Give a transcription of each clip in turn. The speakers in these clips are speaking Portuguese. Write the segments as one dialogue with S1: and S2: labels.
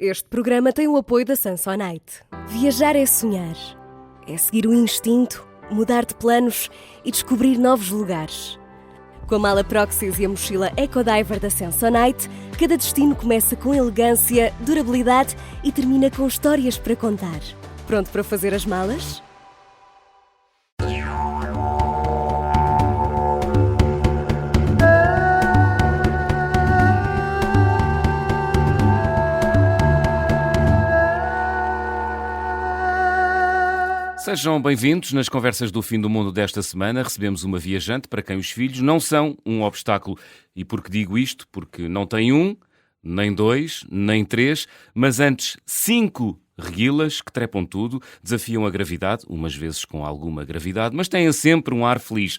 S1: Este programa tem o apoio da Samsonite. Viajar é sonhar. É seguir o instinto, mudar de planos e descobrir novos lugares. Com a mala Proxys e a mochila Ecodiver da Samsonite, cada destino começa com elegância, durabilidade e termina com histórias para contar. Pronto para fazer as malas?
S2: Sejam bem-vindos. Nas conversas do Fim do Mundo desta semana recebemos uma viajante para quem os filhos não são um obstáculo. E por que digo isto? Porque não tem um, nem dois, nem três, mas antes 5 reguilas que trepam tudo, desafiam a gravidade, umas vezes com alguma gravidade, mas têm sempre um ar feliz.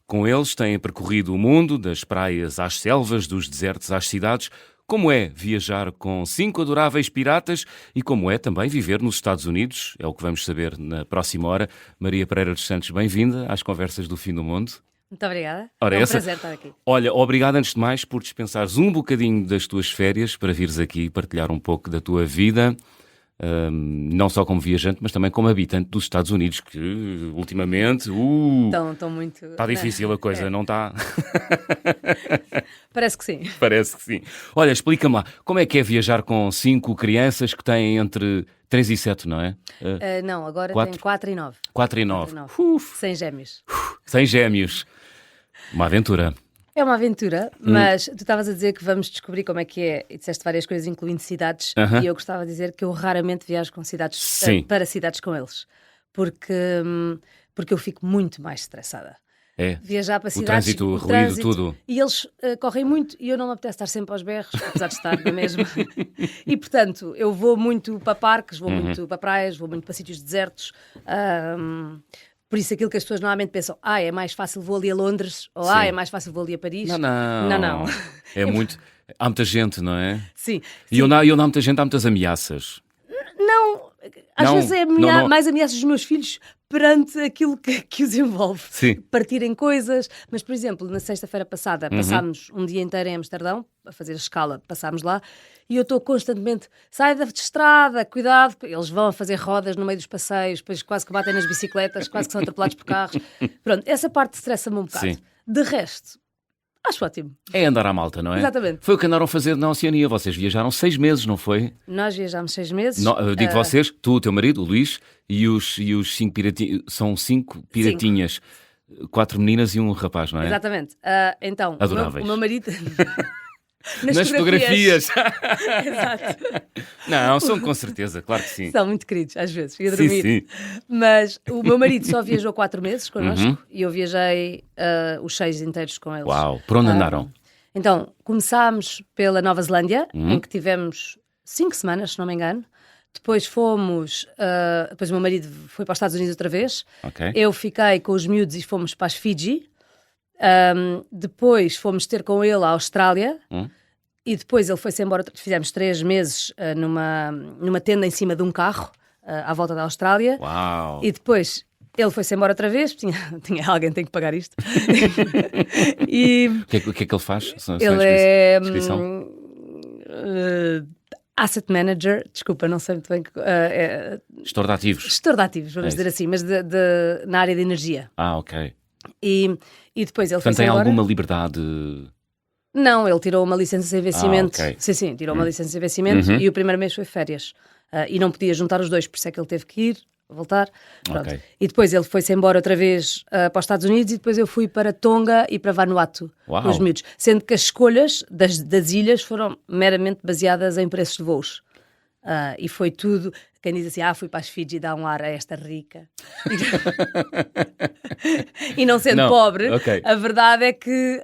S2: Com eles têm percorrido o mundo, das praias às selvas, dos desertos às cidades. Como é viajar com 5 adoráveis piratas e como é também viver nos Estados Unidos? É o que vamos saber na próxima hora. Maria Pereira dos Santos, bem-vinda às Conversas do Fim do Mundo.
S3: Muito obrigada.
S2: Ora,
S3: é um prazer estar aqui.
S2: Olha, obrigado antes de mais por dispensares um bocadinho das tuas férias para vires aqui partilhar um pouco da tua vida. Não só como viajante, mas também como habitante dos Estados Unidos, que ultimamente
S3: Estão muito...
S2: está difícil a coisa, não está?
S3: Parece que sim.
S2: Parece que sim. Olha, explica-me lá, como é que é viajar com 5 crianças que têm entre 3 e 7, não é?
S3: Não, agora
S2: 4?
S3: tem 4 e 9.
S2: 4 e 9.
S3: Sem gêmeos.
S2: Sem gêmeos. Uma aventura.
S3: É uma aventura, mas tu estavas a dizer que vamos descobrir como é que é, e disseste várias coisas, incluindo cidades, e eu gostava de dizer que eu raramente viajo com cidades, para cidades com eles, porque eu fico muito mais estressada.
S2: É.
S3: Viajar para cidades,
S2: o trânsito, ruído, tudo.
S3: E eles correm muito e eu não me apetece estar sempre aos berros, apesar de estar na mesma. E, portanto, eu vou muito para parques, vou muito para praias, vou muito para sítios desertos. Por isso aquilo que as pessoas normalmente pensam, é mais fácil vou ali a Londres, ou é mais fácil vou ali a Paris.
S2: Não. É muito... Há muita gente, não é?
S3: Sim.
S2: E onde há muita gente, há muitas ameaças.
S3: Às vezes é mais ameaças dos meus filhos perante aquilo que os envolve.
S2: Sim.
S3: Partirem coisas. Mas, por exemplo, na sexta-feira passada passámos um dia inteiro em Amsterdão, a fazer a escala, passámos lá, e eu estou constantemente, sai da estrada, cuidado, eles vão a fazer rodas no meio dos passeios, depois quase que batem nas bicicletas, quase que são atropelados por carros. Pronto, essa parte estressa-me um bocado.
S2: Sim.
S3: De resto, acho ótimo.
S2: É andar à malta, não é?
S3: Exatamente.
S2: Foi o que andaram a fazer na Oceania. Vocês viajaram 6 meses, não foi?
S3: Nós viajámos 6 meses.
S2: Eu digo vocês, tu, o teu marido, o Luís, e os 5 piratinhos. São 5 piratinhas. 4 meninas e um rapaz, não é?
S3: Exatamente. Então,
S2: adoráveis.
S3: O meu marido...
S2: Nas fotografias.
S3: Exato.
S2: Não, são com certeza, claro que sim.
S3: São muito queridos, às vezes, ia dormir.
S2: Sim.
S3: Mas o meu marido só viajou 4 meses connosco e eu viajei os 6 inteiros com eles.
S2: Uau, por onde andaram?
S3: Então, começámos pela Nova Zelândia, em que tivemos 5 semanas, se não me engano. Depois fomos, depois o meu marido foi para os Estados Unidos outra vez.
S2: Okay.
S3: Eu fiquei com os miúdos e fomos para as Fiji. Depois fomos ter com ele à Austrália e depois ele foi-se embora. Fizemos 3 meses numa tenda em cima de um carro à volta da Austrália.
S2: Uau.
S3: E depois ele foi-se embora outra vez. Tinha alguém tem que pagar isto. E
S2: o que é que ele faz?
S3: Ele é Asset Manager, desculpa, não sei muito bem.
S2: Gestor de ativos.
S3: Gestor de ativos, vamos dizer assim, mas na área de energia.
S2: Ok.
S3: E depois ele
S2: Portanto, tem alguma liberdade?
S3: Não, ele tirou uma licença de investimento.
S2: Okay.
S3: Sim, tirou uma licença de investimento e o primeiro mês foi férias. E não podia juntar os dois, por isso é que ele teve que ir, voltar. Pronto.
S2: Okay.
S3: E depois ele foi-se embora outra vez para os Estados Unidos e depois eu fui para Tonga e para Vanuatu com os miúdos. Sendo que as escolhas das ilhas foram meramente baseadas em preços de voos. E foi tudo... Quem diz assim, fui para as Fiji dar um ar a esta rica. E não sendo pobre, a verdade é que,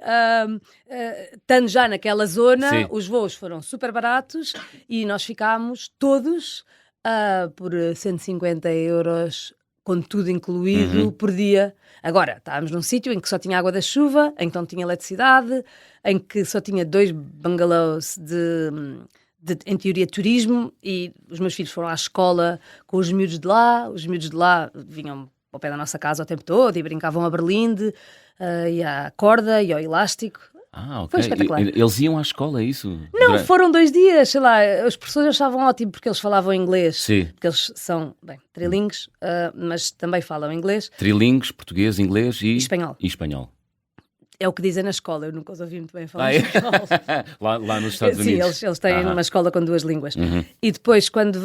S3: estando já naquela zona, os voos foram super baratos e nós ficámos todos por 150 euros, com tudo incluído, por dia. Agora, estávamos num sítio em que só tinha água da chuva, em que não tinha eletricidade, em que só tinha 2 bungalows em teoria, turismo, e os meus filhos foram à escola com os miúdos de lá. Os miúdos de lá vinham ao pé da nossa casa o tempo todo e brincavam a berlinde, e à corda e ao elástico.
S2: Ok.
S3: Foi espetacular.
S2: Eles iam à escola, é isso?
S3: Não, foram 2 dias, sei lá, as professores achavam ótimo porque eles falavam inglês.
S2: Sim.
S3: Porque eles são, trilingues, mas também falam inglês.
S2: Trilingues, português, inglês e
S3: espanhol. É o que dizem na escola, eu nunca os ouvi muito bem falar espanhol.
S2: lá nos Estados Unidos.
S3: Sim, eles têm uma escola com 2 línguas. E depois, quando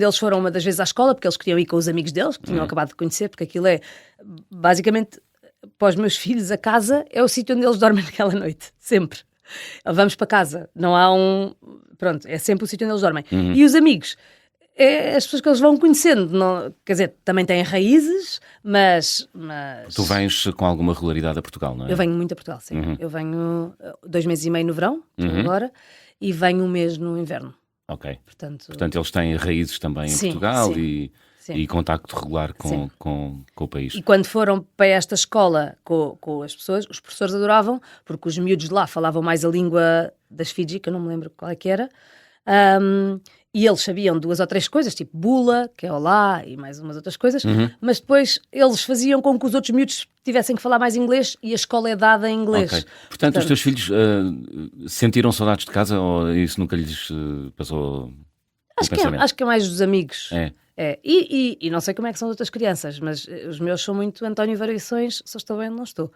S3: eles foram uma das vezes à escola, porque eles queriam ir com os amigos deles, que tinham acabado de conhecer, porque aquilo é, basicamente, para os meus filhos, a casa é o sítio onde eles dormem naquela noite, sempre. Vamos para casa, não há pronto, é sempre o sítio onde eles dormem. E os amigos, é as pessoas que eles vão conhecendo, não, quer dizer, também têm raízes, mas...
S2: Tu vens com alguma regularidade a Portugal, não é?
S3: Eu venho muito a Portugal, sim. Eu venho 2 meses e meio no verão, agora, e venho 1 mês no inverno.
S2: Ok.
S3: Portanto
S2: eles têm raízes também em Portugal e contacto regular com o país.
S3: E quando foram para esta escola com as pessoas, os professores adoravam, porque os miúdos de lá falavam mais a língua das Fiji, que eu não me lembro qual é que era, e eles sabiam 2 ou 3 coisas, tipo bula, que é olá, e mais umas outras coisas, mas depois eles faziam com que os outros miúdos tivessem que falar mais inglês e a escola é dada em inglês.
S2: Okay. Portanto, os teus filhos sentiram saudades de casa ou isso nunca lhes passou o pensamento?
S3: Acho que é mais dos amigos.
S2: É.
S3: E não sei como é que são as outras crianças, mas os meus são muito António Variações, se eu estou bem ou não estou.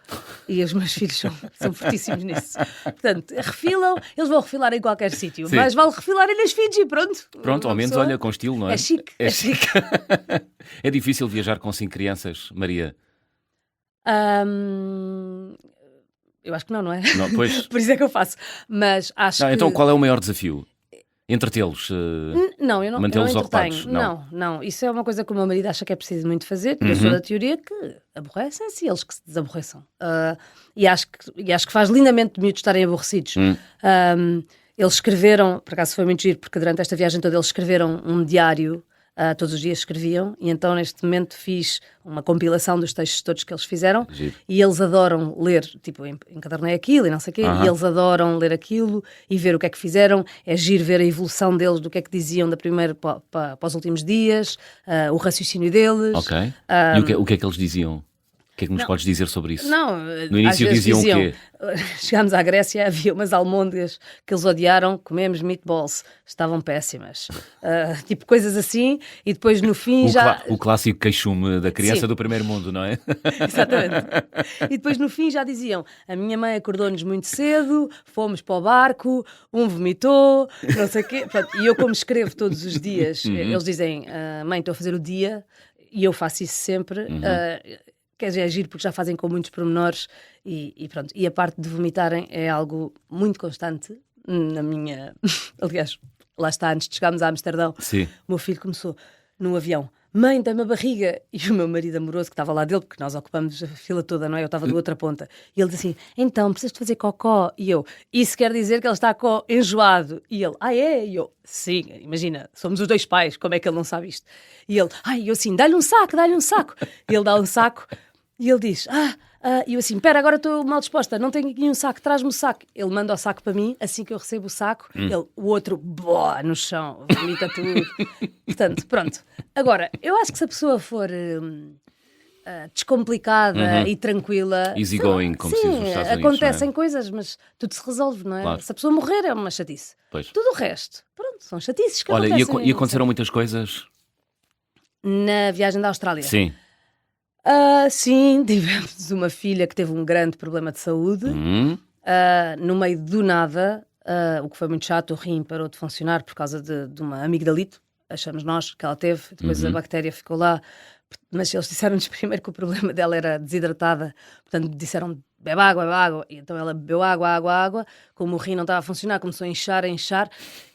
S3: E os meus filhos são fortíssimos nisso. Portanto, refilam, eles vão refilar em qualquer sítio, mas vale refilar nas Fiji, pronto.
S2: Pronto, ao menos olha, com estilo, não é?
S3: É chique.
S2: É difícil viajar com 5 crianças, Maria?
S3: Eu acho que não é?
S2: Não, pois.
S3: Por isso é que eu faço. Mas acho que...
S2: Então qual é o maior desafio? Entretê-los?
S3: Não, eu não
S2: mantê-los
S3: entretenho.
S2: ocupados?
S3: Não. Isso é uma coisa que o meu marido acha que é preciso muito fazer. Eu sou da teoria que aborrecem-se eles que se desaborreçam. E acho que faz lindamente de miúdos estarem aborrecidos. Eles escreveram, por acaso foi muito giro, porque durante esta viagem toda eles escreveram um diário. Todos os dias escreviam, e então neste momento fiz uma compilação dos textos todos que eles fizeram.
S2: Giro.
S3: E eles adoram ler, tipo, encadernei aquilo e não sei o quê, e eles adoram ler aquilo e ver o que é que fizeram. É giro ver a evolução deles, do que é que diziam da primeira para os últimos dias, o raciocínio deles.
S2: Ok. E o que é que eles diziam? O que é que nos podes dizer sobre isso?
S3: Não,
S2: no início diziam o quê?
S3: Chegámos à Grécia, havia umas almôndegas que eles odiaram, comemos meatballs, estavam péssimas. Tipo coisas assim, e depois no fim
S2: o clássico queixume da criança do primeiro mundo, não é?
S3: Exatamente. E depois no fim já diziam, a minha mãe acordou-nos muito cedo, fomos para o barco, vomitou, não sei o quê. Pronto, e eu como escrevo todos os dias, eles dizem, mãe, estou a fazer o dia, e eu faço isso sempre. Quer dizer, é giro porque já fazem com muitos pormenores e pronto. E a parte de vomitarem é algo muito constante na minha... Aliás, lá está, antes de chegarmos a Amsterdão, o meu filho começou no avião, mãe, dá-me a barriga. E o meu marido amoroso, que estava lá dele, porque nós ocupamos a fila toda, não é? Eu estava da outra ponta. E ele disse assim, então, precisas de fazer cocó? E eu, isso quer dizer que ele está enjoado. E ele, é? E eu, sim, imagina, somos os 2 pais, como é que ele não sabe isto? E ele, eu assim, dá-lhe um saco. E ele dá um saco. E ele diz, e eu assim, espera, agora estou mal disposta, não tenho aqui um saco, traz-me o saco. Ele manda o saco para mim, assim que eu recebo o saco, o outro, no chão, vomita tudo. Portanto, pronto. Agora, eu acho que se a pessoa for descomplicada e tranquila...
S2: Easy going, como se diz nos Estados Unidos.
S3: Acontecem coisas, mas tudo se resolve, não é?
S2: Claro.
S3: Se a pessoa morrer é uma chatice.
S2: Pois.
S3: Tudo o resto, pronto, são chatices que
S2: Olha,
S3: acontecem.
S2: e aconteceram muitas coisas?
S3: Na viagem da Austrália?
S2: Sim.
S3: Sim, tivemos uma filha que teve um grande problema de saúde. No meio do nada, o que foi muito chato, o rim parou de funcionar por causa de uma amigdalite, achamos nós que ela teve, depois a bactéria ficou lá, mas eles disseram-nos primeiro que o problema dela era desidratada, portanto disseram bebe água, e então ela bebeu água, como o rim não estava a funcionar, começou a inchar,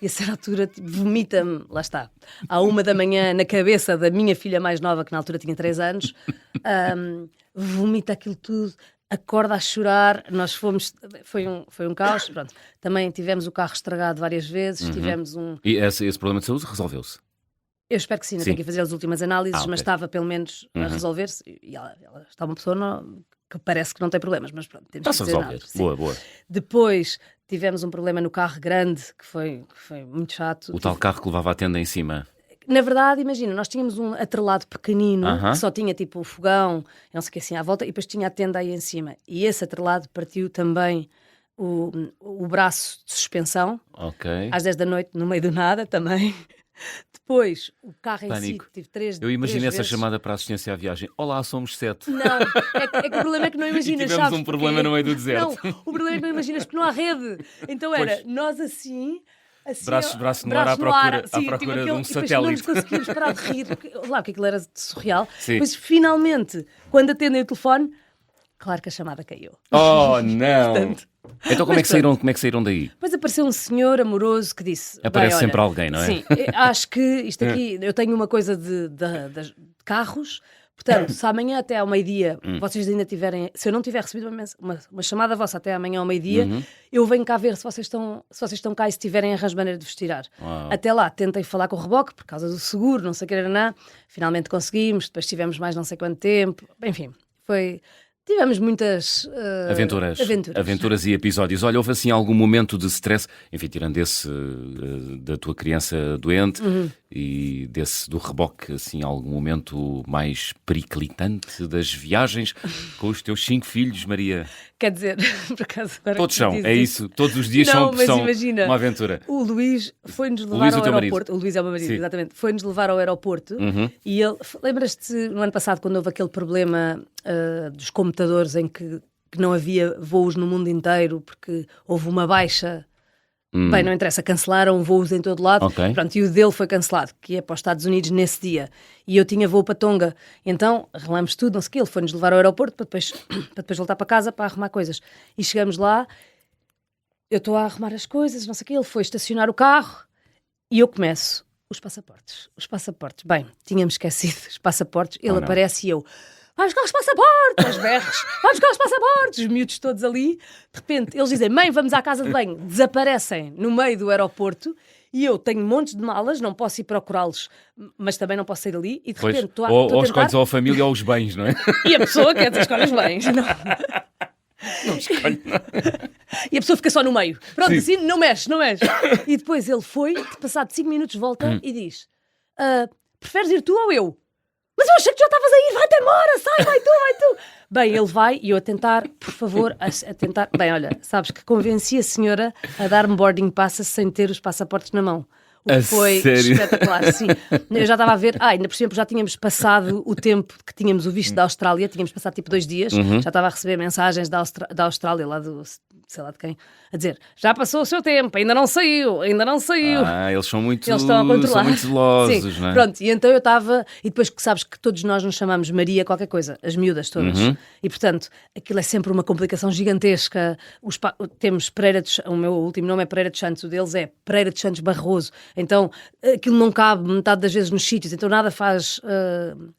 S3: e a certa altura vomita-me, lá está, à 1 da manhã na cabeça da minha filha mais nova, que na altura tinha 3 anos, vomita aquilo tudo, acorda a chorar, nós fomos, foi um caos, pronto. Também tivemos o carro estragado várias vezes, tivemos um...
S2: E esse problema de saúde resolveu-se?
S3: Eu espero que sim, não tenho que fazer as últimas análises, mas estava pelo menos a resolver-se, e ela está uma pessoa que parece que não tem problemas, mas pronto, temos que fazer nada.
S2: Boa.
S3: Depois tivemos um problema no carro grande, que foi muito chato.
S2: O tal carro que levava a tenda em cima.
S3: na verdade, imagina, nós tínhamos um atrelado pequenino, que só tinha tipo o fogão, não sei o que assim à volta, e depois tinha a tenda aí em cima. E esse atrelado partiu também o braço de suspensão, às 10 da noite, no meio do nada também. Depois, o carro em si, tive 3
S2: Eu imagino essa chamada para a assistência à viagem. Olá, somos 7.
S3: Não, é que o problema é que não imaginas,
S2: tivemos
S3: sabes?
S2: Um problema no meio do deserto.
S3: Não, o problema é que não imaginas porque não há rede. Então era, nós assim
S2: braço no ar à procura de um satélite.
S3: Não nos conseguíamos parar de rir. Claro que aquilo era surreal.
S2: Sim.
S3: Mas finalmente, quando atendem o telefone, claro que a chamada caiu.
S2: Oh, não! Portanto, então como é que saíram daí?
S3: Depois apareceu um senhor amoroso que disse...
S2: Aparece sempre alguém, não é?
S3: Sim, acho que isto aqui... Eu tenho uma coisa de carros... Portanto, se amanhã até ao meio-dia vocês ainda tiverem... Se eu não tiver recebido uma chamada vossa até amanhã ao meio-dia, eu venho cá ver se vocês estão cá e se tiverem a rasmaneira de vos tirar. Até lá, tentei falar com o reboque por causa do seguro, não sei o que era nada. Finalmente conseguimos, depois tivemos mais não sei quanto tempo. Enfim, tivemos muitas
S2: aventuras e episódios. Olha, houve assim algum momento de stress, enfim, tirando esse da tua criança doente e desse do reboque, assim, algum momento mais periclitante das viagens com os teus 5 filhos, Maria?
S3: Quer dizer, por acaso agora...
S2: Todos são, é isso. Todos os dias são
S3: imagina,
S2: uma aventura.
S3: O Luís foi-nos levar ao aeroporto. O Luís é o meu marido, exatamente. Foi-nos levar ao aeroporto e ele... Lembras-te, no ano passado, quando houve aquele problema dos computadores em que não havia voos no mundo inteiro porque houve uma baixa... Bem, não interessa, cancelaram voos em todo lado. Pronto, e o dele foi cancelado, que é para os Estados Unidos nesse dia. E eu tinha voo para Tonga. Então, arrumamos tudo, não sei o quê. Ele foi-nos levar ao aeroporto para depois voltar para casa para arrumar coisas. E chegamos lá, eu estou a arrumar as coisas, não sei o quê. Ele foi estacionar o carro e eu começo. Os passaportes. Bem, tínhamos esquecido os passaportes. Ele aparece e eu... Vai buscar os passaportes, aos berros, vai buscar os passaportes, os miúdos todos ali. De repente, eles dizem, mãe, vamos à casa de banho. Desaparecem no meio do aeroporto e eu tenho montes de malas, não posso ir procurá-los, mas também não posso sair dali. E de repente, estou a tentar...
S2: Ou escolhes ou a família ou os bens, não é?
S3: E a pessoa quer dizer, escolhe os bens.
S2: Não escolhe.
S3: E a pessoa fica só no meio. Pronto, assim, não mexe. E depois ele foi, passado 5 minutos, volta e diz, preferes ir tu ou eu? Mas eu achei que já estavas a ir, vai-te embora, sai, vai tu. Bem, ele vai e eu a tentar, por favor, a tentar... Bem, olha, sabes que convenci a senhora a dar-me boarding passes sem ter os passaportes na mão. O que foi espetacular, sim. Eu já estava a ver, ainda por exemplo já tínhamos passado o tempo que tínhamos o visto da Austrália, tínhamos passado tipo 2 dias, já estava a receber mensagens da Austrália, lá do... sei lá de quem, a dizer, já passou o seu tempo, ainda não saiu.
S2: Eles são muito...
S3: Eles estão a controlar.
S2: São muito zelosos,
S3: sim,
S2: não é?
S3: Pronto, e então eu estava... E depois que sabes que todos nós nos chamamos Maria qualquer coisa, as miúdas todas. E portanto, aquilo é sempre uma complicação gigantesca. Temos Pereira de... O meu último nome é Pereira de Santos, o deles é Pereira de Santos Barroso. Então, aquilo não cabe metade das vezes nos sítios, então nada faz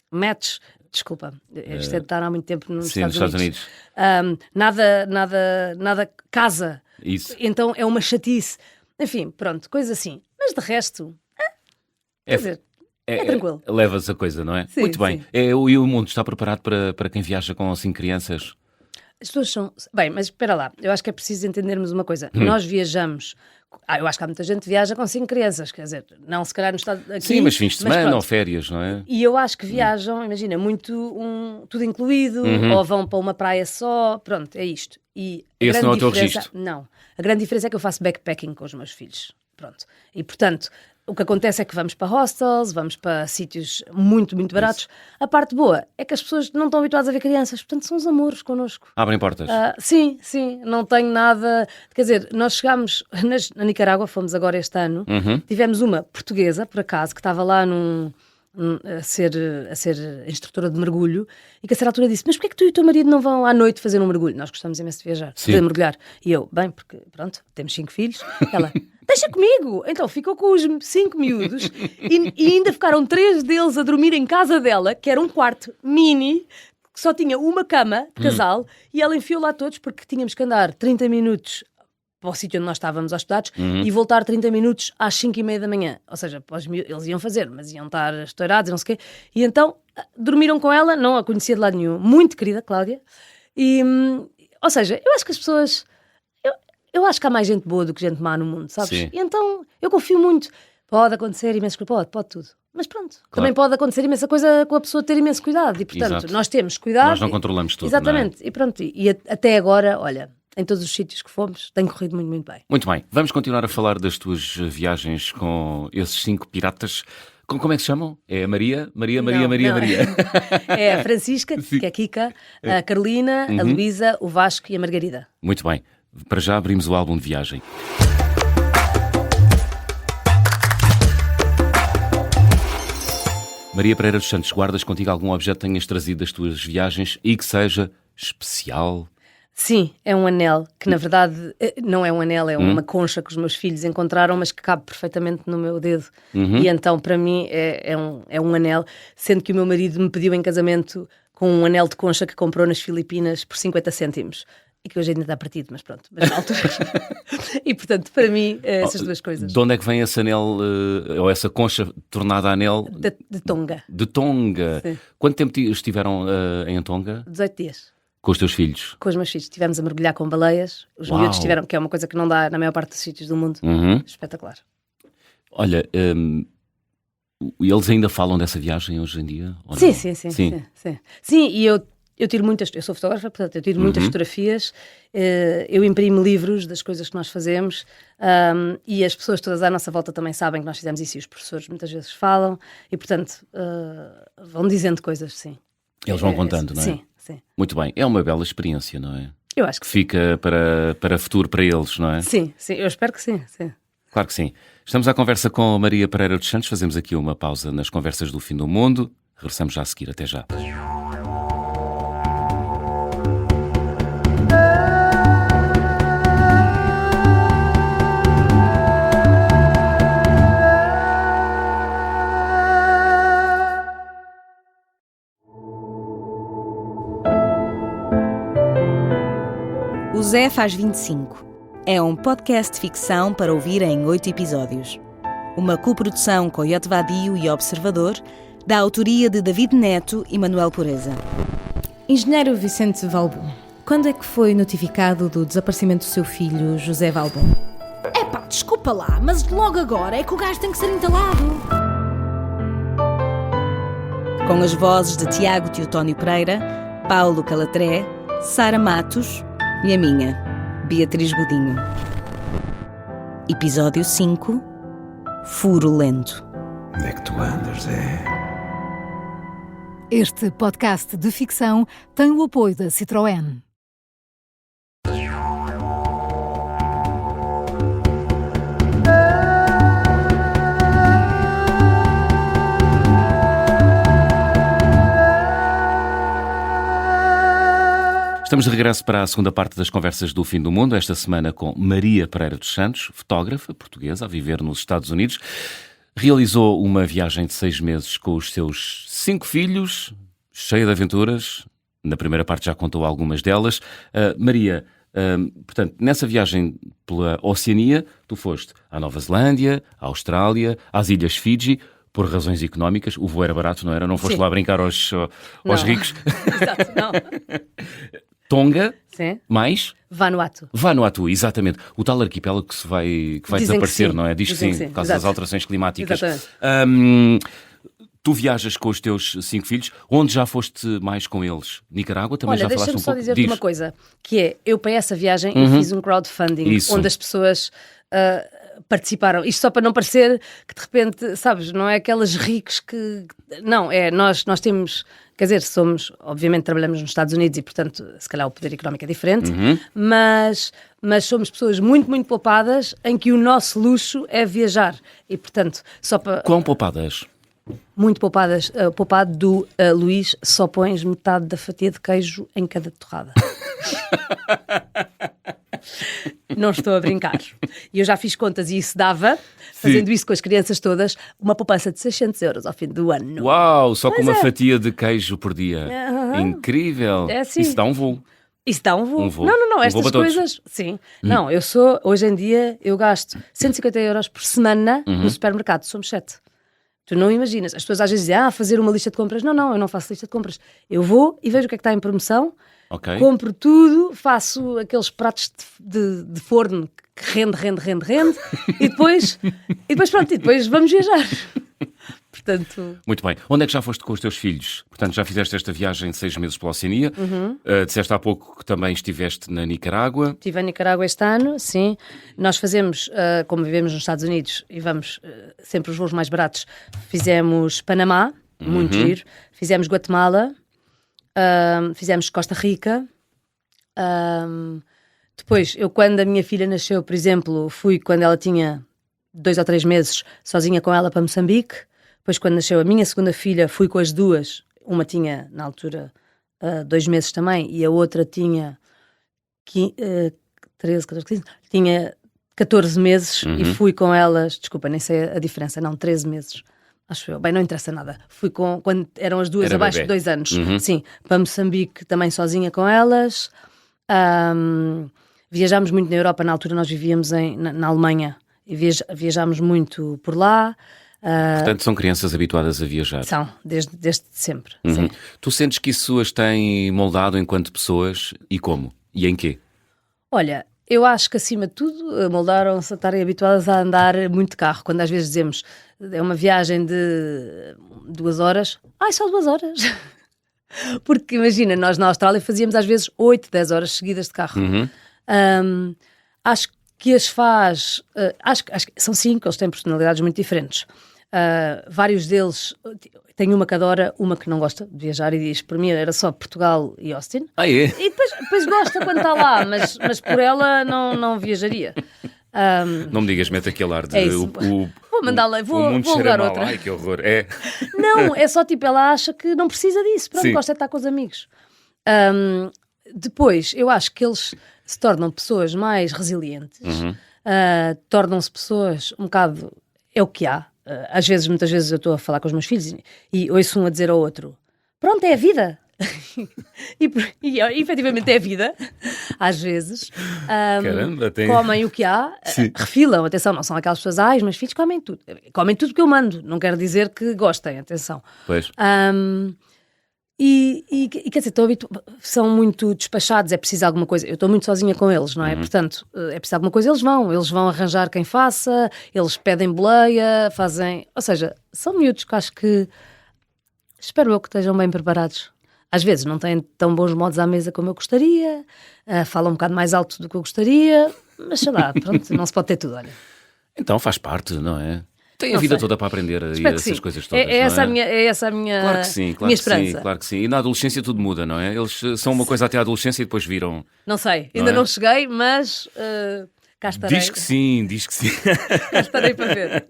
S3: match... Desculpa, isto é de estar há muito tempo nos Estados Unidos. Nada casa.
S2: Isso.
S3: Então é uma chatice. Enfim, pronto, coisa assim. Mas de resto, quer dizer, é tranquilo.
S2: Levas a coisa, não é?
S3: Sim,
S2: muito bem. E o mundo está preparado para quem viaja com 5 crianças?
S3: As pessoas são... Bem, mas espera lá. Eu acho que é preciso entendermos uma coisa. Nós viajamos... eu acho que há muita gente que viaja com 5 crianças, quer dizer, não se calhar no estado aqui...
S2: Sim, mas fins de semana ou férias, não é?
S3: E eu acho que viajam, imagina, muito tudo incluído, ou vão para uma praia só, pronto, é isto. E
S2: esse não é o teu registro?
S3: Não. A grande diferença é que eu faço backpacking com os meus filhos, pronto. E portanto... O que acontece é que vamos para hostels, vamos para sítios muito, muito baratos. Isso. A parte boa é que as pessoas não estão habituadas a ver crianças, portanto são os amores connosco.
S2: Abrem portas?
S3: Sim, não tenho nada... Quer dizer, nós chegámos na Nicarágua, fomos agora este ano, tivemos uma portuguesa, por acaso, que estava lá a ser instrutora de mergulho e que a certa altura disse, mas porquê é que tu e o teu marido não vão à noite fazer um mergulho? Nós gostamos imenso de viajar, de mergulhar. E eu, bem, porque pronto, temos 5 filhos. Ela... Deixa comigo! Então ficou com os 5 miúdos e ainda ficaram 3 deles a dormir em casa dela, que era um quarto mini, que só tinha uma cama de casal, e ela enfiou lá todos porque tínhamos que andar 30 minutos para o sítio onde nós estávamos hospedados e voltar 30 minutos às 5:30 da manhã. Ou seja, eles iam fazer, mas iam estar estourados e não sei o quê. E então dormiram com ela, não a conhecia de lado nenhum. Muito querida, Cláudia. E, ou seja, eu acho que as pessoas... Eu acho que há mais gente boa do que gente má no mundo, sabes?
S2: Sim.
S3: E então eu confio muito. Pode acontecer imenso, pode tudo. Mas pronto, também pode acontecer imensa coisa com a pessoa ter imenso cuidado. E, portanto, nós temos cuidado.
S2: Nós não controlamos tudo.
S3: Exatamente.
S2: Não é?
S3: E pronto, e até agora, olha, em todos os sítios que fomos, tem corrido muito, muito bem.
S2: Muito bem. Vamos continuar a falar das tuas viagens com esses 5 piratas. Como é que se chamam? É a Maria? Maria.
S3: É a Francisca, que é a Kika, a Carolina, a Luísa, o Vasco e a Margarida.
S2: Muito bem. Para já abrimos o álbum de viagem. Maria Pereira dos Santos, guardas contigo algum objeto que tenhas trazido das tuas viagens e que seja especial?
S3: Sim, é um anel, que na verdade não é um anel, é uma concha que os meus filhos encontraram, mas que cabe perfeitamente no meu dedo. E então, para mim, é um anel, sendo que o meu marido me pediu em casamento com um anel de concha que comprou nas Filipinas por 50 cêntimos. E que hoje ainda está partido, mas pronto, mas na altura. E portanto, para mim, essas duas coisas.
S2: De onde é que vem esse anel, ou essa concha tornada anel?
S3: De Tonga.
S2: De Tonga.
S3: Sim.
S2: Quanto tempo estiveram em Tonga?
S3: 18 dias.
S2: Com os teus filhos?
S3: Com os meus filhos. Estivemos a mergulhar com baleias. Os miúdos tiveram, que é uma coisa que não dá na maior parte dos sítios do mundo. Espetacular.
S2: Olha, eles ainda falam dessa viagem hoje em dia? Ou
S3: sim,
S2: não?
S3: Sim, e eu tiro muitas, eu sou fotógrafa, portanto eu tiro muitas fotografias, eu imprimo livros das coisas que nós fazemos, e as pessoas todas à nossa volta também sabem que nós fizemos isso, e os professores muitas vezes falam, e portanto vão dizendo coisas, sim.
S2: Eles vão contando, não é?
S3: Sim.
S2: Muito bem, é uma bela experiência, não é?
S3: Eu acho que
S2: fica para futuro para eles, não é?
S3: Sim, eu espero que sim.
S2: Claro que sim. Estamos à conversa com a Maria Pereira dos Santos, fazemos aqui uma pausa nas conversas do fim do mundo, regressamos já a seguir, até já.
S4: O Zé faz 25. É um podcast de ficção para ouvir em 8 episódios. Uma coprodução com Coyote Vadio e Observador, da autoria de David Neto e Manuel Pureza.
S5: Engenheiro Vicente Valbon, quando é que foi notificado do desaparecimento do seu filho, José Valbon?
S6: Epá, desculpa lá, mas logo agora é que o gajo tem que ser entalado.
S4: Com as vozes de Tiago Teotónio Pereira, Paulo Calatré, Sara Matos e a minha, Beatriz Godinho. Episódio 5, Furo Lento.
S7: Onde é que tu andas, Zé?
S6: Este podcast de ficção tem o apoio da Citroën.
S2: Estamos de regresso para a segunda parte das conversas do fim do mundo, esta semana com Maria Pereira dos Santos, fotógrafa portuguesa a viver nos Estados Unidos. Realizou uma viagem de 6 meses com os seus 5 filhos, cheia de aventuras. Na primeira parte já contou algumas delas. Maria, portanto, nessa viagem pela Oceania, tu foste à Nova Zelândia, à Austrália, às Ilhas Fiji, por razões económicas. O voo era barato, não era? Não foste lá brincar aos ricos?
S3: Exato, não.
S2: Tonga,
S3: Sim.
S2: mais?
S3: Vanuatu,
S2: exatamente. O tal arquipélago que vai desaparecer, não é? Diz que sim, por causa das alterações climáticas. Tu viajas com os teus 5 filhos. Onde já foste mais com eles? Nicarágua? Também já falaste um pouco?
S3: Olha, deixa-me só dizer-te uma coisa, que é, eu para essa viagem eu fiz um crowdfunding, onde as pessoas participaram. Isto só para não parecer que de repente, sabes, não é aquelas ricos que... Não, nós temos... Quer dizer, obviamente trabalhamos nos Estados Unidos e, portanto, se calhar o poder económico é diferente, mas somos pessoas muito, muito poupadas, em que o nosso luxo é viajar. E, portanto, só para...
S2: Quão poupadas?
S3: Muito poupadas. Poupado do Luís, só pões metade da fatia de queijo em cada torrada. Não estou a brincar. E eu já fiz contas e isso dava, fazendo isso com as crianças todas, uma poupança de 600 euros ao fim do ano.
S2: Uau, só com uma fatia de queijo por dia. Incrível.
S3: É assim.
S2: Isso dá um voo.
S3: Isso dá um voo. Não, estas coisas... Sim. Não, hoje em dia, eu gasto 150 euros por semana no supermercado. Somos 7. Tu não imaginas. As pessoas às vezes dizem, fazer uma lista de compras. Não, eu não faço lista de compras. Eu vou e vejo o que é que está em promoção.
S2: Okay.
S3: Compro tudo, faço aqueles pratos de forno que rende e depois vamos viajar. Portanto...
S2: Muito bem. Onde é que já foste com os teus filhos? Portanto, já fizeste esta viagem de 6 meses pela Oceania. Disseste há pouco que também estiveste na Nicarágua.
S3: Estive em Nicarágua este ano, sim. Nós fazemos, como vivemos nos Estados Unidos e vamos sempre os voos mais baratos, fizemos Panamá, muito giro. Fizemos Guatemala, fizemos Costa Rica. Depois, eu quando a minha filha nasceu, por exemplo, fui quando ela tinha 2 ou 3 meses sozinha com ela para Moçambique. Depois, quando nasceu a minha segunda filha, fui com as duas. Uma tinha, na altura, 2 meses também, e a outra tinha 13, 14, 15, tinha 14 meses e fui com elas, desculpa, nem sei a diferença, não, 13 meses. Acho eu. Bem, não interessa nada. Fui quando eram as duas abaixo de 2 anos. Sim, para Moçambique também sozinha com elas. Viajámos muito na Europa. Na altura nós vivíamos na Alemanha e viajámos muito por lá.
S2: Portanto, são crianças habituadas a viajar.
S3: São, desde sempre. Sim.
S2: Tu sentes que isso as tem moldado enquanto pessoas e como? E em quê?
S3: Olha, eu acho que acima de tudo moldaram-se a estarem habituadas a andar muito de carro. Quando às vezes dizemos é uma viagem de 2 horas, só 2 horas. Porque imagina, nós na Austrália fazíamos às vezes 8, 10 horas seguidas de carro. Acho que as faz, acho que são 5, eles têm personalidades muito diferentes. Vários deles, tem uma que adora, uma que não gosta de viajar e diz, para mim era só Portugal e Austin.
S2: É?
S3: E depois gosta quando está lá, mas por ela não viajaria.
S2: Não me digas, mete aquele ar de...
S3: Vou mandá-la, vou alugar outra.
S2: Ai, que horror. É.
S3: Não, é só tipo, ela acha que não precisa disso. Pronto, gosta de estar com os amigos. Depois, eu acho que eles se tornam pessoas mais resilientes. Tornam-se pessoas um bocado... É o que há. Muitas vezes eu estou a falar com os meus filhos e ouço um a dizer ao outro, pronto, é a vida. e efetivamente é a vida, às vezes.
S2: Caramba,
S3: comem o que há, refilam, atenção, não são aquelas pessoas, os meus filhos comem tudo que eu mando, não quer dizer que gostem, atenção.
S2: Pois.
S3: E quer dizer, são muito despachados, é preciso alguma coisa, eu estou muito sozinha com eles, não é? Portanto, é preciso alguma coisa, eles vão arranjar quem faça, eles pedem boleia, fazem, ou seja, são miúdos que acho que, espero eu que estejam bem preparados. Às vezes não têm tão bons modos à mesa como eu gostaria, falam um bocado mais alto do que eu gostaria, mas sei lá, pronto, não se pode ter tudo, olha.
S2: Então faz parte, não é? Tem a vida toda para aprender e essas coisas todas.
S3: É essa a minha
S2: Claro que sim,
S3: minha esperança.
S2: Sim, claro que sim. E na adolescência tudo muda, não é? Eles são uma coisa até a adolescência e depois viram.
S3: Não sei, ainda não cheguei, mas cá estarei.
S2: Diz que sim.
S3: Cá estarei para ver.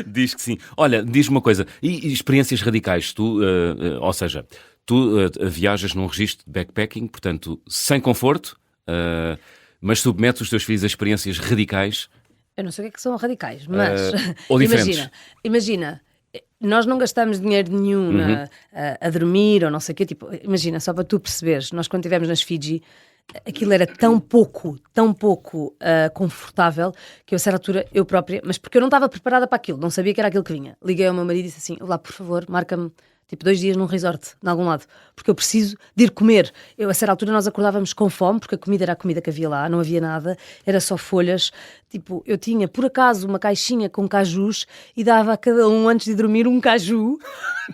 S2: Diz que sim. Olha, diz-me uma coisa, e experiências radicais? Tu, ou seja, tu viajas num registro de backpacking, portanto, sem conforto, mas submetes os teus filhos a experiências radicais.
S3: Eu não sei o que são radicais, mas
S2: ou diferentes.
S3: Imagina, nós não gastamos dinheiro nenhum a dormir ou não sei o quê. Tipo, imagina, só para tu perceberes, nós quando estivemos nas Fiji, aquilo era tão pouco confortável que eu, a certa altura, eu própria, mas porque eu não estava preparada para aquilo, não sabia que era aquilo que vinha. Liguei ao meu marido e disse assim, lá, por favor, marca-me tipo 2 dias num resort, de algum lado, porque eu preciso de ir comer. Eu, a certa altura, nós acordávamos com fome, porque a comida era a comida que havia lá, não havia nada, era só folhas. Tipo, eu tinha, por acaso, uma caixinha com cajus e dava a cada um, antes de dormir, um caju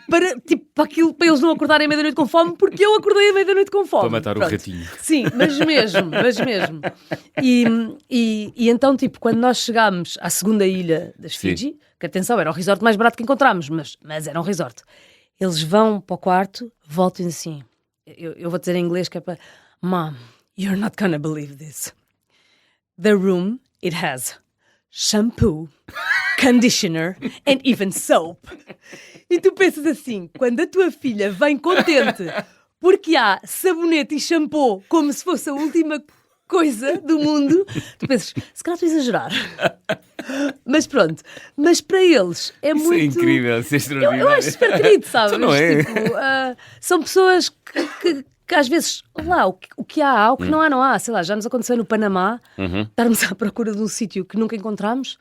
S3: para eles não acordarem à meia-noite com fome, porque eu acordei à meia-noite com fome.
S2: Para matar o ratinho.
S3: Sim, mas mesmo. E então, tipo, quando nós chegámos à segunda ilha das Fiji, que atenção, era o resort mais barato que encontramos, mas era um resort. Eles vão para o quarto, voltam assim. Eu vou dizer em inglês que é para... Mom, you're not gonna believe this. The room, it has shampoo, conditioner and even soap. E tu pensas assim, quando a tua filha vem contente porque há sabonete e shampoo como se fosse a última coisa do mundo, tu pensas, se calhar estou a exagerar. Mas pronto, mas para eles é muito...
S2: Isso é incrível, isso é extraordinário.
S3: Eu acho super querido, sabes?
S2: Não é?
S3: Tipo, são pessoas que às vezes, lá, o que há, o que não há, sei lá, já nos aconteceu no Panamá, estarmos à procura de um sítio que nunca encontramos,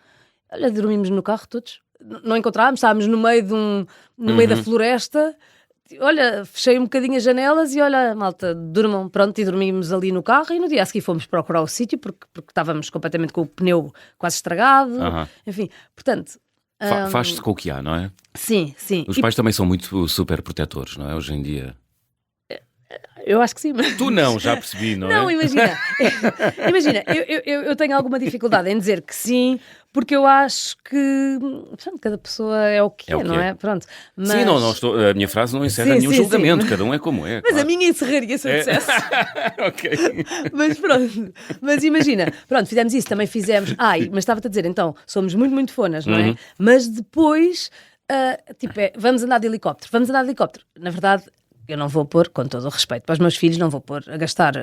S3: olha, dormimos no carro todos, não encontramos, estávamos no meio da floresta, olha, fechei um bocadinho as janelas e olha, malta, durmam, pronto, e dormimos ali no carro e no dia a seguir fomos procurar o sítio porque estávamos completamente com o pneu quase estragado, enfim, portanto,
S2: Faz-se com o que há, não é?
S3: Sim.
S2: Os pais também são muito super protetores, não é? Hoje em dia.
S3: Eu acho que sim. Mas...
S2: Tu não, já percebi, não é?
S3: Não, imagina, eu tenho alguma dificuldade em dizer que sim, porque eu acho que portanto, cada pessoa é o que é, não é? Pronto. Mas...
S2: Sim, não estou, a minha frase não encerra nenhum julgamento, cada um é como é.
S3: Mas
S2: claro.
S3: a minha encerraria se eu dissesse.
S2: Ok.
S3: Mas pronto, mas imagina, pronto, fizemos isso, também fizemos. Mas estava-te a dizer, então, somos muito, muito fonas, não é? Mas depois, vamos andar de helicóptero. Na verdade, eu não vou pôr, com todo o respeito para os meus filhos, não vou pôr a gastar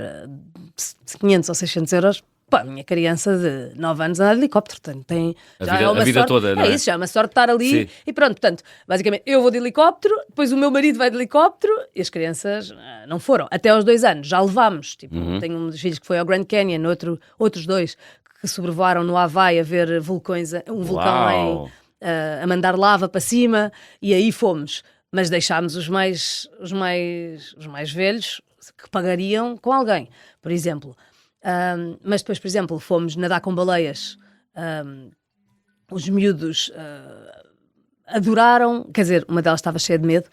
S3: 500 ou 600 euros para a minha criança de 9 anos a andar de helicóptero. Tem
S2: a vida
S3: sorte,
S2: toda, não é?
S3: Isso, já é uma sorte estar ali. Sim. E pronto, portanto, basicamente, eu vou de helicóptero, depois o meu marido vai de helicóptero e as crianças não foram. Até aos 2 anos, já levámos. Tipo, tenho um dos filhos que foi ao Grand Canyon, outros 2 que sobrevoaram no Havaí a ver vulcões, um vulcão a mandar lava para cima, e aí fomos. Mas deixámos os mais velhos que pagariam com alguém, por exemplo. Mas depois, por exemplo, fomos nadar com baleias. Os miúdos adoraram, quer dizer, uma delas estava cheia de medo,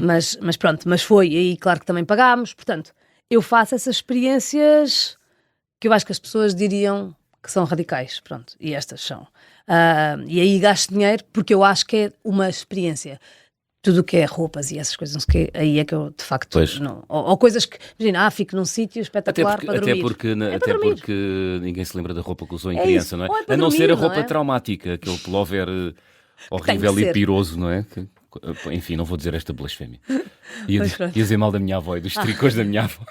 S3: mas pronto, mas foi, e aí claro que também pagámos. Portanto, eu faço essas experiências que eu acho que as pessoas diriam que são radicais, pronto, e estas são. E aí gasto dinheiro porque eu acho que é uma experiência. Tudo o que é roupas e essas coisas, não sei o quê, aí é que eu, de facto, não... Ou coisas que, imagina, fico num sítio espetacular para dormir.
S2: Até porque ninguém se lembra da roupa que usou em criança, não é? A não ser a roupa traumática, aquele pullover horrível e piroso, não é? Enfim, não vou dizer esta blasfémia. Ia dizer mal da minha avó e dos tricôs da minha avó.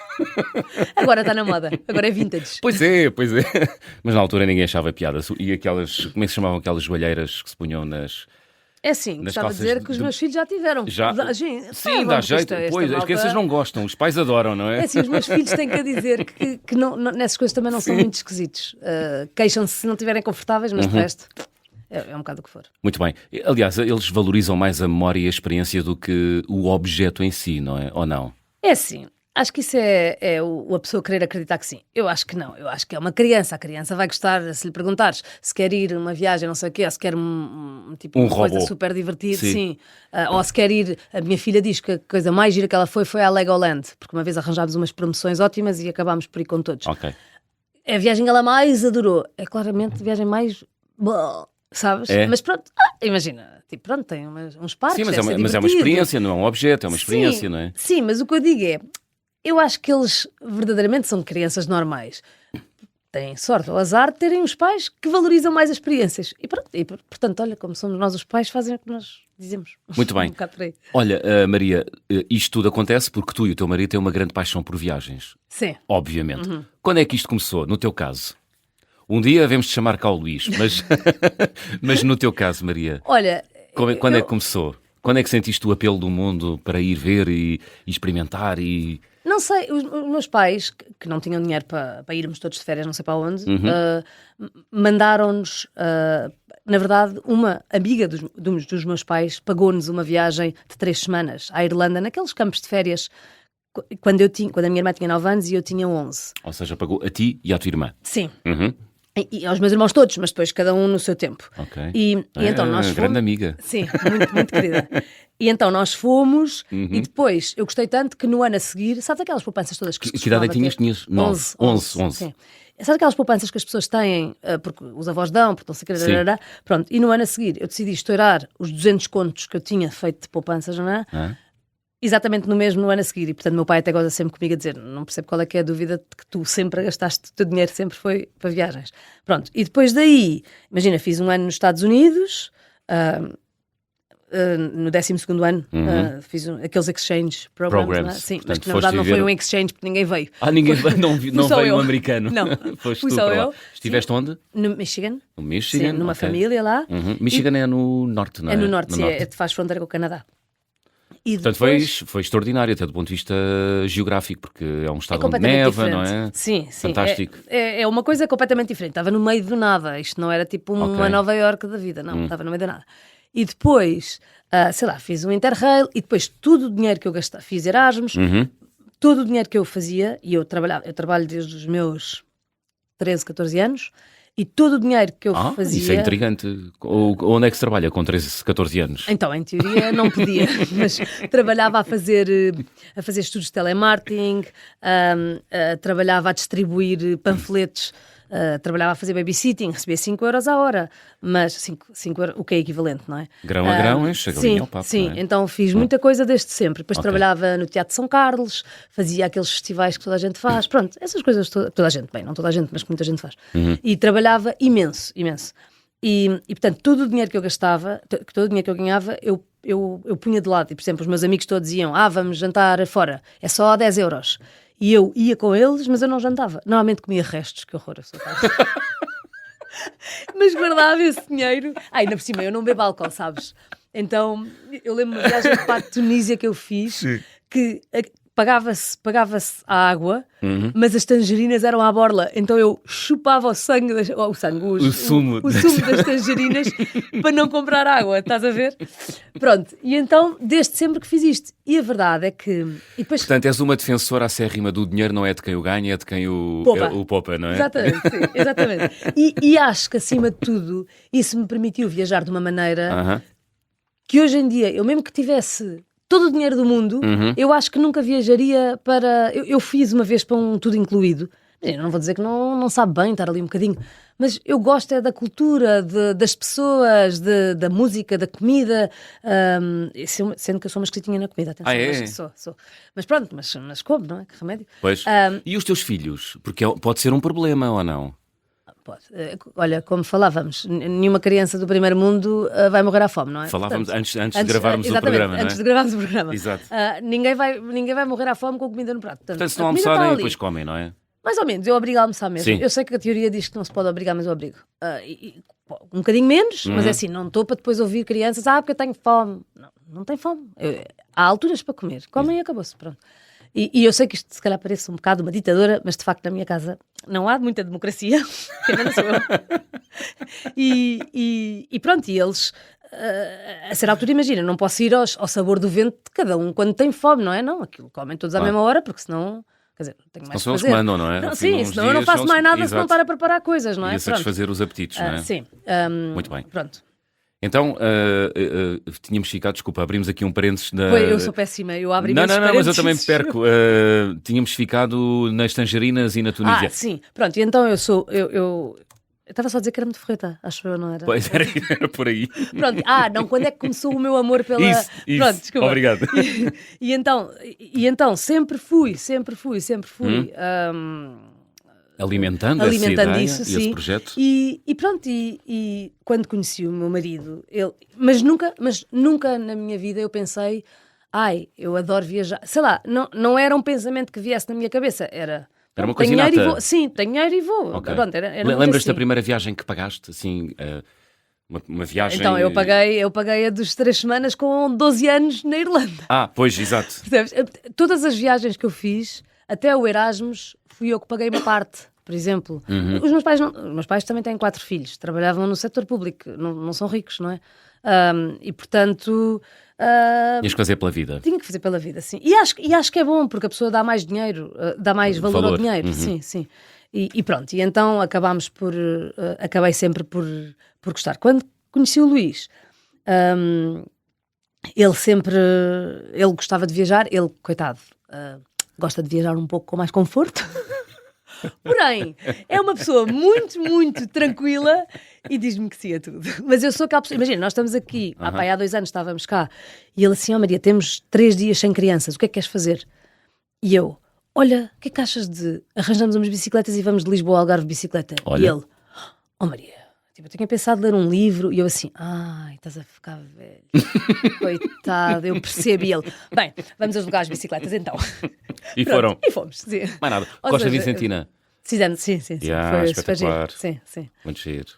S3: Agora está na moda, agora é vintage.
S2: Pois é. Mas na altura ninguém achava piada. E aquelas, como é que se chamavam aquelas joelheiras que se punham nas...
S3: É assim, gostava de dizer que os meus filhos já tiveram.
S2: Sim, dá jeito. Pois, as crianças não gostam, os pais adoram, não é?
S3: É assim, os meus filhos têm que dizer que não, nessas coisas também não são muito esquisitos. Queixam-se se não estiverem confortáveis, mas de resto é um bocado o que for.
S2: Muito bem. Aliás, eles valorizam mais a memória e a experiência do que o objeto em si, não é? Ou não?
S3: É assim. Acho que isso é a pessoa querer acreditar que sim. Eu acho que não. Eu acho que é uma criança. A criança vai gostar, se lhe perguntares se quer ir uma viagem, não sei o quê, ou se quer uma coisa super divertida, sim. Ou se quer ir... A minha filha diz que a coisa mais gira que ela foi à Legoland, porque uma vez arranjámos umas promoções ótimas e acabámos por ir com todos.
S2: Ok.
S3: É a viagem que ela mais adorou. É claramente a viagem mais... Sabes?
S2: É.
S3: Mas pronto, imagina, tipo, pronto, tem uns parques.
S2: Sim, mas é uma experiência, não é um objeto, é uma experiência, não é?
S3: Sim, mas o que eu digo é... Eu acho que eles verdadeiramente são crianças normais. Têm sorte ou azar de terem os pais que valorizam mais as experiências. E portanto, olha, como somos nós os pais, fazem o que nós dizemos.
S2: Muito bem. Olha, Maria, isto tudo acontece porque tu e o teu marido têm uma grande paixão por viagens.
S3: Sim.
S2: Obviamente. Quando é que isto começou, no teu caso? Um dia devemos-te chamar cá o Luís, mas no teu caso, Maria,
S3: olha,
S2: quando é que começou? Quando é que sentiste o apelo do mundo para ir ver e experimentar e...
S3: Não sei, os meus pais, que não tinham dinheiro para irmos todos de férias, não sei para onde, mandaram-nos, na verdade, uma amiga dos meus pais pagou-nos uma viagem de 3 semanas à Irlanda, naqueles campos de férias, quando a minha irmã tinha 9 anos e eu tinha 11.
S2: Ou seja, pagou a ti e à tua irmã.
S3: Sim. E aos meus irmãos todos, mas depois cada um no seu tempo.
S2: Okay.
S3: E então nós fomos...
S2: grande amiga.
S3: Sim, muito, muito querida. E então nós fomos e depois eu gostei tanto que no ano a seguir, sabes aquelas poupanças todas que
S2: idade é que tinhas? 11.
S3: Sim. Sabes aquelas poupanças que as pessoas têm, porque os avós dão, porque não sei o que, pronto. E no ano a seguir eu decidi estourar os 200 contos que eu tinha feito de poupanças, não é? Exatamente no ano a seguir. E portanto meu pai até goza sempre comigo a dizer, não percebo qual é que é a dúvida de que tu sempre gastaste, o teu dinheiro sempre foi para viagens. Pronto, e depois daí, imagina, fiz um ano nos Estados Unidos, no 12º ano, fiz aqueles exchange programs. Sim, portanto, mas que na verdade não foi um exchange porque ninguém veio.
S2: Ninguém veio, não veio um americano.
S3: Não,
S2: fui só eu. Estiveste onde?
S3: No Michigan.
S2: No Michigan?
S3: Sim, numa família lá.
S2: Michigan é no norte, não é?
S3: É no norte, faz fronteira com o Canadá.
S2: E portanto, depois... foi extraordinário, até do ponto de vista geográfico, porque é um estado onde neva,
S3: diferente.
S2: Não é?
S3: Sim.
S2: Fantástico.
S3: É uma coisa completamente diferente. Estava no meio do nada. Isto não era tipo uma Nova Iorque da vida, não. Estava no meio do nada. E depois, fiz um Interrail e depois todo o dinheiro que eu gastava, fiz Erasmus, todo o dinheiro que eu fazia, e eu trabalho desde os meus 13, 14 anos, E todo o dinheiro que eu fazia...
S2: Isso é intrigante. Onde é que se trabalha com 13, 14 anos?
S3: Então, em teoria, não podia, mas trabalhava a fazer estudos de telemarketing, trabalhava a distribuir panfletos, trabalhava a fazer babysitting, recebia 5 euros a hora, mas 5 euros, o que é equivalente, não é?
S2: Grão a grão, chega ali ao papo.
S3: Sim,
S2: não é?
S3: Então fiz muita coisa desde sempre. Depois trabalhava no Teatro de São Carlos, fazia aqueles festivais que toda a gente faz, pronto, essas coisas toda a gente, bem, não toda a gente, mas que muita gente faz. E trabalhava imenso. E portanto, todo o dinheiro que eu gastava, todo o dinheiro que eu ganhava, eu punha de lado. E, por exemplo, os meus amigos todos diziam, vamos jantar fora, é só 10 euros. E eu ia com eles, mas eu não jantava. Normalmente comia restos, que horror, eu sou mas guardava esse dinheiro. Ainda por cima, eu não bebo álcool, sabes? Então, eu lembro de uma viagem para a Tunísia que eu fiz, que pagava-se a água, mas as tangerinas eram à borla. Então eu chupava o sumo das tangerinas para não comprar água, estás a ver? Pronto, e então desde sempre que fiz isto. E a verdade é que... E depois...
S2: Portanto, és uma defensora acérrima do dinheiro, não é de quem o ganha, é de quem o poupa, não é?
S3: Exatamente, sim, exatamente. E acho que, acima de tudo, isso me permitiu viajar de uma maneira que hoje em dia, eu mesmo que tivesse... todo o dinheiro do mundo, eu acho que nunca viajaria para... Eu fiz uma vez para um tudo incluído. Eu não vou dizer que não sabe bem estar ali um bocadinho, mas eu gosto da cultura, das pessoas, da música, da comida, sendo que eu sou uma esquisitinha na comida, atenção, mas sou. Mas pronto, mas como, não é? Que remédio.
S2: Pois. E os teus filhos? Porque pode ser um problema ou não?
S3: Pode. Olha, como falávamos, nenhuma criança do primeiro mundo vai morrer à fome, não é?
S2: Falávamos antes de gravarmos o programa, não é?
S3: Antes de gravarmos o programa.
S2: Exato.
S3: Ninguém vai morrer à fome com comida no prato.
S2: Portanto, se não almoçarem, depois comem, não é?
S3: Mais ou menos, eu obrigo a almoçar mesmo.
S2: Sim.
S3: Eu sei que a teoria diz que não se pode obrigar, mas eu obrigo. Um bocadinho menos, mas é assim, não estou para depois ouvir crianças, porque eu tenho fome. Não tenho fome. Há alturas para comer. Comem e acabou-se, pronto. E eu sei que isto se calhar parece um bocado uma ditadora, mas de facto na minha casa não há muita democracia, que ainda não sou eu. E pronto, e eles, a certa altura, imagina, não posso ir ao sabor do vento de cada um quando tem fome, não é? Não, aquilo comem todos à mesma hora, porque senão... Quer dizer, tenho mais
S2: que fazer.
S3: Não
S2: são eles que mandam, não é?
S3: Não, sim, senão eu não faço mais nada se não estar a preparar coisas, não é?
S2: E a satisfazer os apetites, não é?
S3: Sim.
S2: Muito bem.
S3: Pronto.
S2: Então, tínhamos ficado, desculpa, abrimos aqui um parênteses da...
S3: Eu sou péssima, eu abro imensos
S2: Não, mas eu também me perco. Tínhamos ficado nas tangerinas e na Tunísia.
S3: Sim, pronto, e então eu estava só a dizer que era muito forreta, acho eu, não era?
S2: Pois, era por aí.
S3: Pronto, não, quando é que começou o meu amor pela...
S2: Isso,
S3: pronto, desculpa.
S2: Obrigado.
S3: E então, sempre fui.
S2: Alimentando essa ideia isso, e esse projeto.
S3: E pronto, e quando conheci o meu marido, mas nunca na minha vida eu pensei, eu adoro viajar. Sei lá, não era um pensamento que viesse na minha cabeça, era
S2: uma coisa inata.
S3: Sim, tenho dinheiro e vou.
S2: Okay.
S3: Pronto,
S2: Lembras-te
S3: assim.
S2: da primeira viagem que pagaste? Assim, uma viagem...
S3: Então, eu paguei a dos 3 semanas com 12 anos na Irlanda.
S2: Pois, exato.
S3: Percebes? Todas as viagens que eu fiz, até o Erasmus, fui eu que paguei uma parte, por exemplo. Os meus pais também têm 4 filhos, trabalhavam no setor público, não são ricos, não é? E portanto...
S2: Tinhas que fazer pela vida.
S3: Tinha que fazer pela vida, sim. E acho que é bom, porque a pessoa dá mais dinheiro, dá mais valor ao dinheiro. Sim. E pronto, e então acabei sempre por gostar. Quando conheci o Luís, ele gostava de viajar, ele, coitado, gosta de viajar um pouco com mais conforto. Porém, é uma pessoa muito, muito tranquila e diz-me que sim a tudo. Mas eu sou aquela pessoa... Imagina, nós estamos aqui, há 2 anos estávamos cá, e ele assim, Maria, temos 3 dias sem crianças, o que é que queres fazer? E eu, olha, o que é que achas de arranjamos umas bicicletas e vamos de Lisboa ao Algarve de bicicleta?
S2: Olha.
S3: E ele, Maria, eu tinha pensado em ler um livro, e eu assim, estás a ficar velho. Coitado, eu percebo. E ele, bem, vamos alugar as bicicletas então.
S2: E foram?
S3: E fomos, sim.
S2: Mais nada. Costa Vicentina.
S3: Fizemos, sim.
S2: Yeah,
S3: foi
S2: espetacular.
S3: Sim.
S2: Muito giro.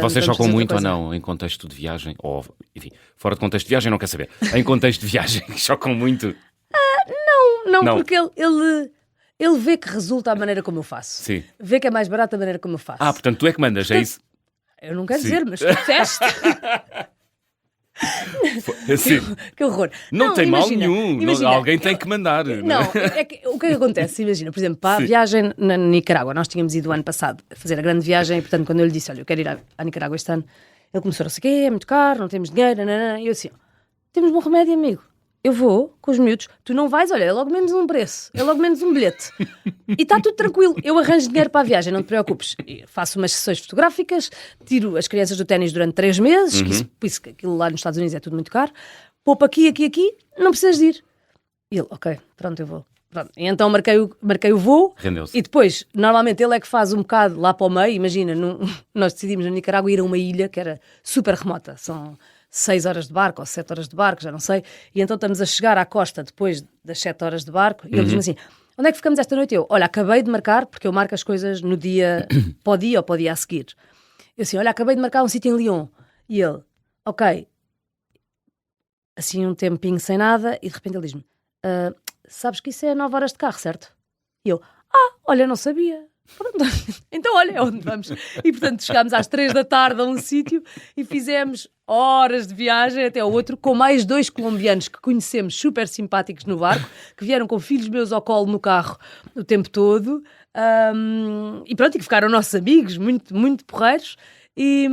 S3: Vocês
S2: chocam muito ou não em contexto de viagem? Ou, enfim, fora de contexto de viagem não quer saber. Em contexto de viagem, chocam muito?
S3: Não, porque ele vê que resulta a maneira como eu faço.
S2: Sim.
S3: Vê que é mais barato a maneira como eu faço.
S2: Portanto, tu é que mandas, é isso?
S3: Eu não quero dizer, mas tu disseste.
S2: Assim,
S3: que horror.
S2: Não tem
S3: imagina,
S2: mal nenhum.
S3: Imagina,
S2: Alguém tem que mandar.
S3: Não, o que é que acontece? Imagina, por exemplo, para a viagem na Nicarágua, nós tínhamos ido o ano passado a fazer a grande viagem, e portanto, quando eu lhe disse, olha, eu quero ir à Nicarágua este ano, ele começou a dizer, é muito caro, não temos dinheiro, e eu assim, temos bom remédio, amigo. Eu vou com os miúdos, tu não vais, olha, é logo menos um preço, é logo menos um bilhete. E está tudo tranquilo, eu arranjo dinheiro para a viagem, não te preocupes. Faço umas sessões fotográficas, tiro as crianças do ténis durante 3 meses, que aquilo lá nos Estados Unidos é tudo muito caro, poupa aqui, não precisas de ir. E ele, ok, pronto, eu vou. Pronto. E então marquei o voo.
S2: Rendeu-se.
S3: E depois, normalmente ele é que faz um bocado lá para o meio, imagina, nós decidimos na Nicarágua ir a uma ilha que era super remota, são 6 horas de barco ou 7 horas de barco, já não sei, e então estamos a chegar à costa depois das 7 horas de barco, e ele diz-me assim, onde é que ficamos esta noite? Eu, olha, acabei de marcar, porque eu marco as coisas no dia, para o dia ou para o dia a seguir. Eu assim, olha, acabei de marcar um sítio em Lyon. E ele, ok, assim um tempinho sem nada, e de repente ele diz-me, sabes que isso é 9 horas de carro, certo? E eu, olha, não sabia. Pronto. Então olha, é onde vamos. E portanto chegámos às 3 da tarde a um sítio e fizemos horas de viagem até ao outro, com mais 2 colombianos que conhecemos, super simpáticos no barco, que vieram com filhos meus ao colo no carro o tempo todo, e pronto, e que ficaram nossos amigos, muito, muito porreiros, e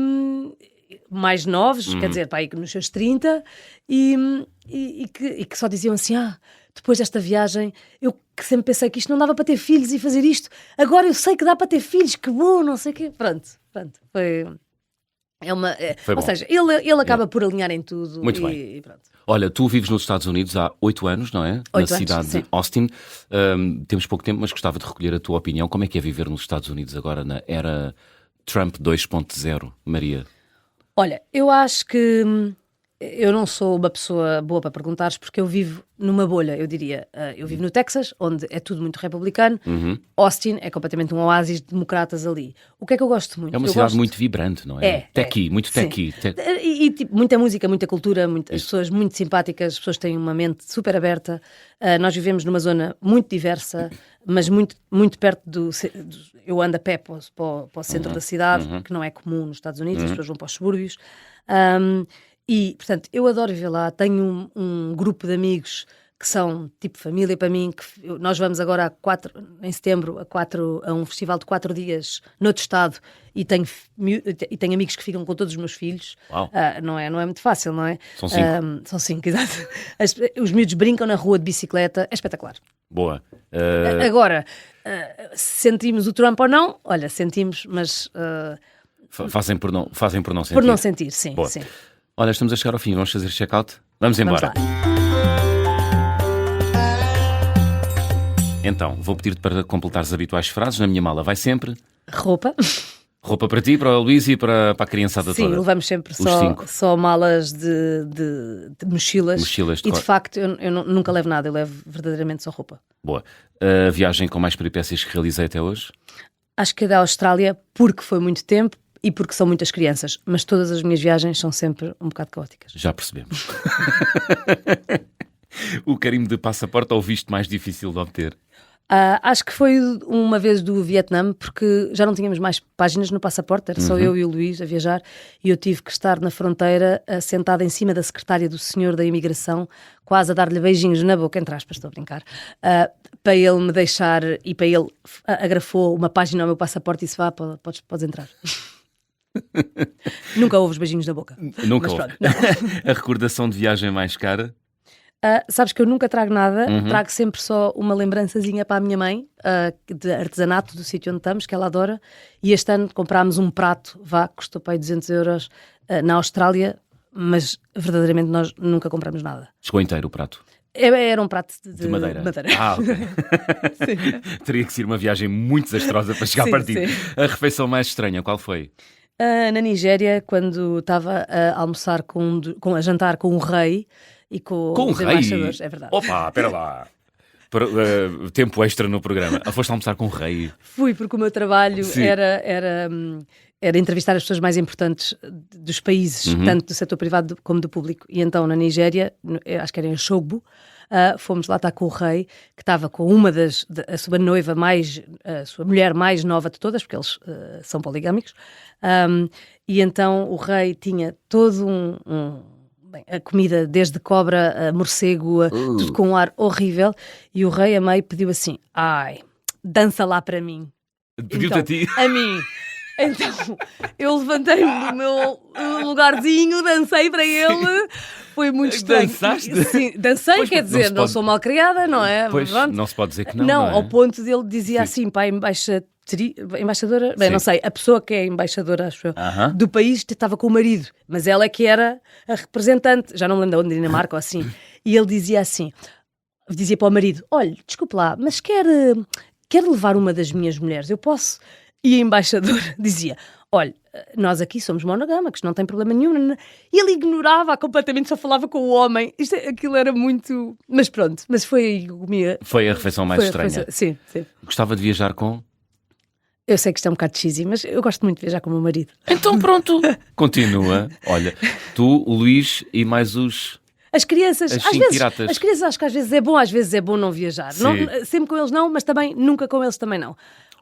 S3: mais novos, quer dizer, pá, aí nos seus 30, e que só diziam assim, depois desta viagem, eu que sempre pensei que isto não dava para ter filhos e fazer isto, agora eu sei que dá para ter filhos, que bom, não sei o quê. Pronto, foi...
S2: Foi
S3: ou seja, ele acaba por alinhar em tudo.
S2: Muito bem. Pronto. Olha, tu vives nos Estados Unidos há 8 anos, não é?
S3: 8
S2: na
S3: anos,
S2: cidade
S3: sim.
S2: de Austin. Temos pouco tempo, mas gostava de recolher a tua opinião. Como é que é viver nos Estados Unidos agora na era Trump 2.0, Maria?
S3: Olha, eu acho que eu não sou uma pessoa boa para perguntares, porque eu vivo numa bolha, eu diria. Eu vivo no Texas, onde é tudo muito republicano. Austin é completamente um oásis de democratas ali. O que é que eu gosto muito?
S2: É uma cidade muito vibrante, não é? Techie, muito techie.
S3: E tipo, muita música, muita cultura, as pessoas muito simpáticas, as pessoas têm uma mente super aberta. Nós vivemos numa zona muito diversa, mas muito, muito perto eu ando a pé para o centro da cidade, que não é comum nos Estados Unidos, as pessoas vão para os subúrbios. E, portanto, eu adoro viver lá. Tenho um grupo de amigos que são tipo família para mim. Nós vamos agora em setembro a um festival de 4 dias noutro estado, e tenho amigos que ficam com todos os meus filhos. Não é muito fácil, não é?
S2: São 5.
S3: São 5, exato. Os miúdos brincam na rua de bicicleta, é espetacular.
S2: Boa.
S3: Agora, sentimos o Trump ou não? Olha, sentimos, mas...
S2: Fazem por não sentir.
S3: Por não sentir, sim.
S2: Boa.
S3: Sim.
S2: Olha, estamos a chegar ao fim, vamos fazer check-out? Vamos embora.
S3: Vamos lá.
S2: Então, vou pedir-te para completar as habituais frases. Na minha mala vai sempre...
S3: Roupa.
S2: Roupa para ti, para o Luís e para a criançada toda.
S3: Sim, levamos sempre só malas de mochilas. E de facto, eu nunca levo nada, eu levo verdadeiramente só roupa.
S2: Boa. A viagem com mais peripécias que realizei até hoje?
S3: Acho que é da Austrália, porque foi muito tempo e porque são muitas crianças, mas todas as minhas viagens são sempre um bocado caóticas.
S2: Já percebemos. O carimbo de passaporte ou o visto mais difícil de obter?
S3: Acho que foi uma vez do Vietnã, porque já não tínhamos mais páginas no passaporte, era só eu e o Luís a viajar, e eu tive que estar na fronteira, sentada em cima da secretária do senhor da imigração, quase a dar-lhe beijinhos na boca, entre aspas, estou a brincar, para ele me deixar, e para ele agrafou uma página ao meu passaporte e disse, podes entrar. Nunca houve os beijinhos na boca.
S2: Nunca houve. A recordação de viagem mais cara?
S3: Sabes que eu nunca trago nada, trago sempre só uma lembrançazinha para a minha mãe, de artesanato do sítio onde estamos, que ela adora, e este ano comprámos um prato, que custou para aí 200 euros, na Austrália, mas verdadeiramente nós nunca compramos nada.
S2: Chegou inteiro o prato?
S3: Era um prato de
S2: madeira.
S3: Ok.
S2: Teria que ser uma viagem muito desastrosa para chegar a partir. A refeição mais estranha, qual foi?
S3: Na Nigéria, quando estava a almoçar a jantar com o rei e com os embaixadores, é verdade.
S2: Opa, espera lá. Tempo extra no programa. Foste almoçar com o rei?
S3: Fui, porque o meu trabalho era entrevistar as pessoas mais importantes dos países, tanto do setor privado como do público. E então, na Nigéria, acho que era em Osogbo, fomos lá estar com o rei, que estava com a sua noiva a sua mulher mais nova de todas, porque eles são poligâmicos. E então o rei tinha todo bem, a comida desde cobra a morcego, tudo com um ar horrível, e o rei a meio pediu assim, dança lá para mim.
S2: Pediu-te a ti?
S3: A mim. Então, eu levantei-me do meu lugarzinho, dancei para ele, foi muito estranho.
S2: Dançaste?
S3: Sim, dancei, pois, quer dizer, não sou mal criada, não é?
S2: Pois, não se pode dizer que não.
S3: Não,
S2: não é?
S3: Ao ponto dele dizia assim, para a embaixadora, bem, não sei, a pessoa que é embaixadora, acho eu, do país, estava com o marido, mas ela é que era a representante, já não me lembro onde, Dinamarca ou assim, e ele dizia assim, dizia para o marido, olha, desculpe lá, mas quer levar uma das minhas mulheres, eu posso? E a embaixadora dizia, olha, nós aqui somos monogâmicos, não tem problema nenhum. E ele ignorava completamente, só falava com o homem. Aquilo era muito... Mas pronto, mas foi
S2: Foi a refeição mais estranha.
S3: Sim.
S2: Gostava de viajar com?
S3: Eu sei que isto é um bocado cheesy, mas eu gosto muito de viajar com o meu marido.
S2: Então pronto, continua. Olha, tu, o Luís e mais os...
S3: As crianças,
S2: piratas.
S3: As crianças acho que às vezes é bom não viajar. Não, sempre com eles não, mas também nunca com eles também não.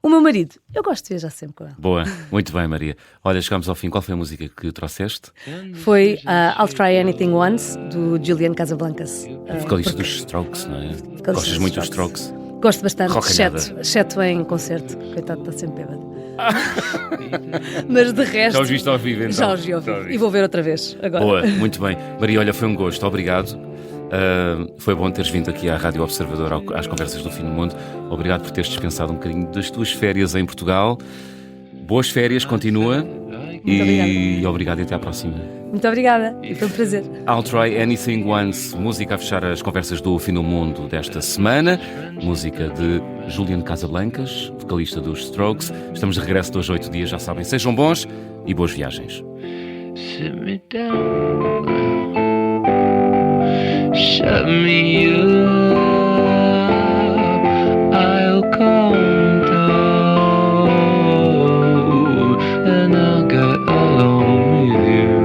S3: O meu marido, eu gosto de viajar sempre com ele.
S2: Boa, muito bem, Maria. Olha, chegamos ao fim. Qual foi a música que trouxeste?
S3: Foi I'll Try Anything Once, do Julian Casablancas.
S2: Vocalista dos Strokes, não é? Gostas muito dos Strokes?
S3: Gosto bastante, exceto em concerto. Coitado, está sempre bêbado. Mas de resto...
S2: Já os viste ao vivo, então?
S3: Já os vi ao vivo. E vou ver outra vez, agora.
S2: Boa, muito bem. Maria, olha, foi um gosto. Obrigado. Foi bom teres vindo aqui à Rádio Observador às Conversas do Fim do Mundo. Obrigado por teres dispensado um bocadinho das tuas férias em Portugal. Boas férias, continua. E obrigado e até à próxima.
S3: Muito obrigada, e foi um prazer.
S2: I'll Try Anything Once, música a fechar as Conversas do Fim do Mundo desta semana. Música de Julian Casablancas, vocalista dos Strokes. Estamos de regresso de hoje a 8 dias, já sabem. Sejam bons e boas viagens. Sit me down. Shut me up, I'll calm down, and I'll get along with you.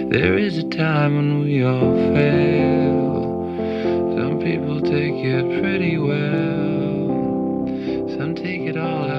S2: There is a time when we all fail. Some people take it pretty well, some take it all